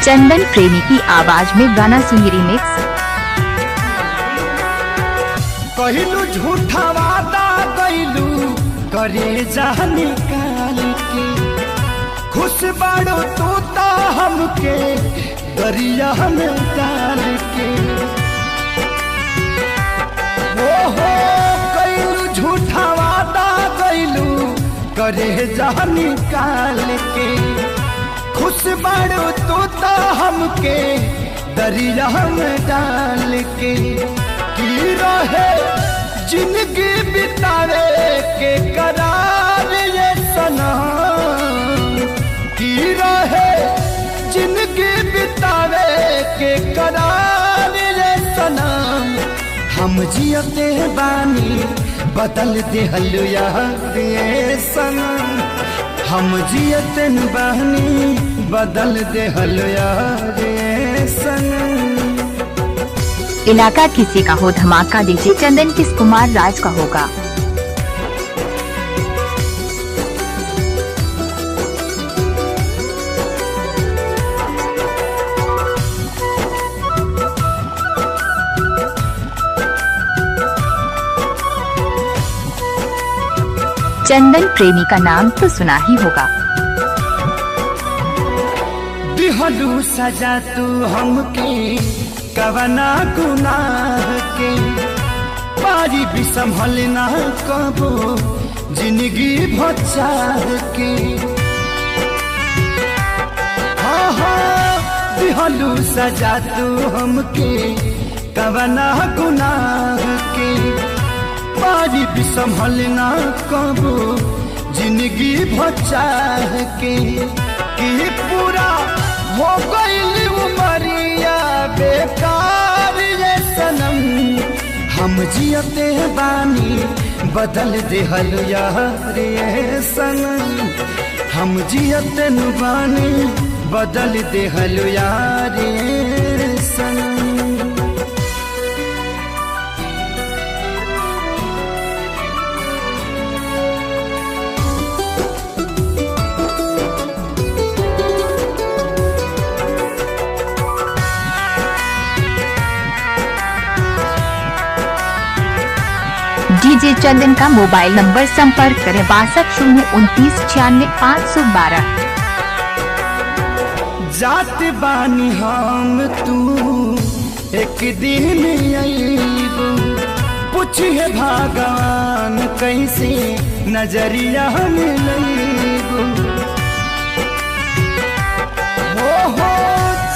चंदन प्रेमी की आवाज में गाना सुनिए रिमिक्स। कहलू झूठा वादा कैलू करे जानी काल के, खुश बाड़ो तू तो हमके दरिया में डाल के। ओहो कैलू झूठा वादा कैलू करे जानी काल के, खुश बाड़ो तू तो हमके दरिया में डाल के। की रहे जिंदगी बितावे के करार ये सनम, की रहे जिंदगी बितावे के करार ये सनम। हम जियते बानी बदल दे हलुया ये सनम, हम जियते बानी बदल दे हलुया ये सनम। इलाका किसी का हो धमाका डीजे चंदन किस कुमार राज का होगा। चंदन प्रेमी का नाम तो सुना ही होगा। दिहलू सजा तू हमके कवना गुनाह के, पारी भी संभल ना कबो जिंदगी भचार के। हाँ हाँ दिहलू सजा तू हमके कवना गुनाह के, पारी भी संभल ना कबो जिंदगी भचार के। कि पूरा हो गई उमरिया बेकार ये सनम, हम जियते बानी बदल दे हलुया ये सनम, हम जियते बानी बदल दे हलुया ये सनम। डीजे चंदन का मोबाइल नंबर संपर्क करें 62 029 96 512। जात बानी हम तू एक दिन अइबू, पूछिए भगवान कैसे नजरिया मिलैबू। हो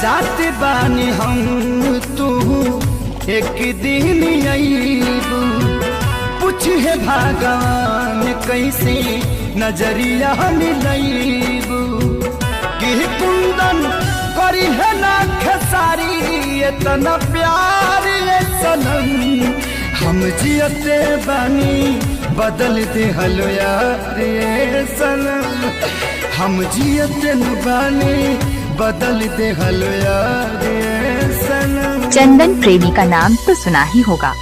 जात बानी हम तू एक दिन अइबू, पूछिए भगवान कैसे नजरिया मिलैबू। कि कुंदन करी है ना खेसारी इतना प्यार ये सनम, हम जियते बानी बदल दे हलुया ये सनम, हम जियते बानी बदल दे हलुया ये सनम। चंदन प्रेमी का नाम तो सुना ही होगा।